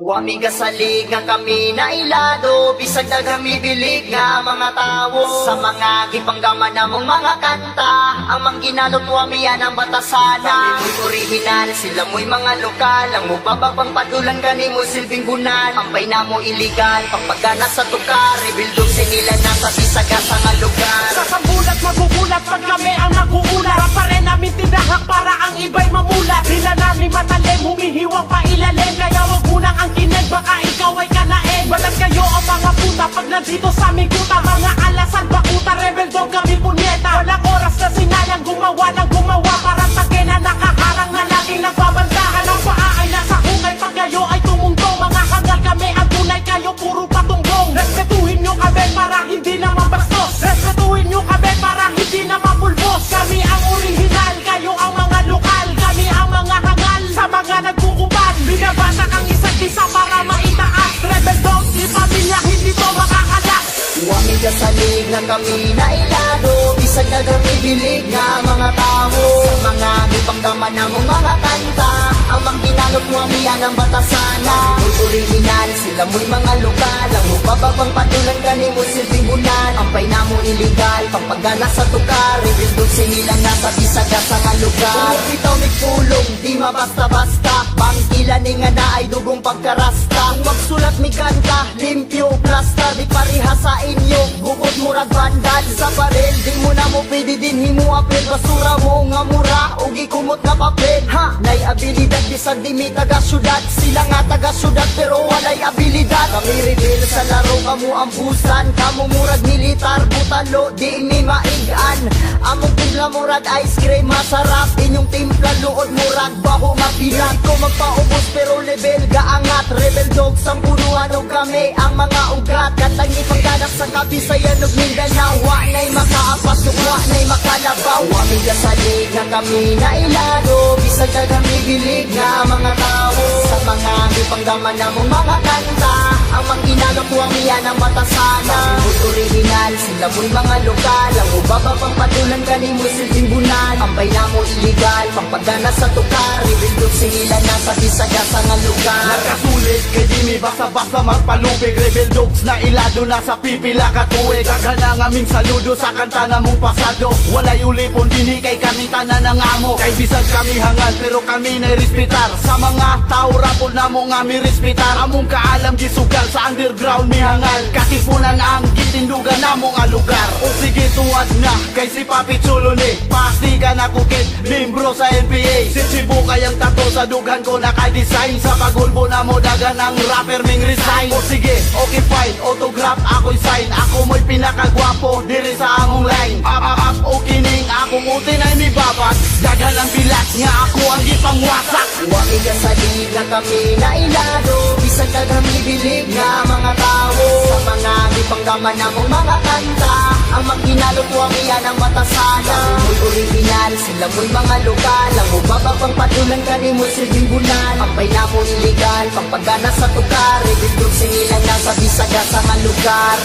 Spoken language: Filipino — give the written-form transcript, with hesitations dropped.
Wami gasalig nga kami na ilado, bisag na kami bilig nga mga tawo. Sa mga gipanggaman na mong mga kanta, ang mangginalot wami yan ang batasana. Kami mo'y original, sila mo'y mga lokal, ang mubababang padulan gani mo silbing gunan. Ampay na mo iligal, pagpagana sa tukar, rebuildog sinila na sa bisagasa nga lugar. Sa sambulat magugulat pag kami ang naguulat, pa rin namin tinahak para ang iba'y mamulat. Sila namin matalim, humihiwang pa ilalim, kaya wag munang ang kinig, baka ikaw ay kanain. Balat kayo ang mga puta pag nandito sa aming kuta, mga alasan bakuta, rebel dog kami punyeta. Walang oras na sinayang gumawa ng gumawa, parang tangke na nakaharang na laging nagbabandahan. Ang paa ay nasa hukay pag kayo ay tumungtong, mga hangal kami ang tunay, kayo puro patunggong. Respetuhin nyo kami para hindi na mabastos, respetuhin nyo kami para hindi na mapulbos. Kami ang original, kayo ang mga lokal, kami ang mga hangal sa mga nagkukuban. Binabasa ang isa't isa para maitaas, rebel dog, di pamilya, hindi to makakalas. Wami gasalig nga kami na ilado, bisag na kami bilig nga mga tao. Sa mga gipanggaman na mong mga kanta, ang mangginalot wami yan ang batasana. Mo'y original, sila mo'y mga lokal, ang mubababang padulan gani mo silbing bulan. Ampay na mo iligal, pagpagana sa tukar, rebuildog sinilang nasa bisagasa nga lugar. Kung bitaw may pulong, di mabasta-basta, bangkila ni nga na ay dugong pagkarasta. Kung magsulat mi kanta, limpyo, plasta, di pariha sa inyo, bukod murag bandal sa baril. Di mo na mo pwede din himuapil, basura mo nga mura, ugi kumot nga papel. Ha, nay abilidad, bisag di mi taga syudad, sila nga taga syudad pero walay abilidad. Kami rebel sa laro, kamu ambusan, kamu murag militar, butalo, di mi maigan. Among timpla murag ice cream, masarap, inyong timpla luod murag baho mapilat. Ko magpaubos pero level gaangat, rebel dog sang punuan o kami ang mga ugat. Katang ipagdadak sa Kabisayan ug Mindanao, wa na'y makaapas ug wa na'y makalabaw. Wami gasalig nga kami na ilado, bisag na kami bilig nga mga tao. Sa mga gipanggaman na mong mga kanta, ang mangginalot wami yan ang batasana. Mo'y original, sila mo'y mga lokal, ang ubababang padulan gani mo silbing bulan. Ampay na mo iligal, pagpagana sa tukar, rebuildog sinila na sa bisagasa nga lugar. Nagkasulit kay di mi basta-basta magpalupig, rebel dogs na ilado na sa pipila katuig. Kagana nga aming saludo sa kanta na mong pasado, walay ulipon dini kay kami tanan ng amo. Kay bisag kami hangal pero kami na respetar, sa mga tao rapol na mo nga mi respetar. Among kaalam gisugal sa underground mi hangal, katipunan ang gitindugan na mo nga lugar. O sige tuwad na kay si Papi Chulo ni pasti ka na kukit, membro sa NPA. Si Chibu kayang tato sa dughan ko naka-design, sa pagulbo na mo dagan ang rapper ming resign. O sige, okay fine, autograph ako'y sign, ako mo'y pinakagwapo diri sa among line. Up, okay ning akong utin ay mi babat, dagan ang bilat nga ako ang gipangwasak. Wami gasalig nga kami na ilado, bisag na kami bilig nga mga tao. Sa mga gipanggaman na mong mga kanta, ang mangginalot wami yan ang batasana. Mo'y original, sila mo'y mga lokal, ang mubababang padulan gani mo silbing bulan. Ampay na mo iligal, pagpagana sa tukar, rebuildog sinilang nasa bisagasa nga lugar.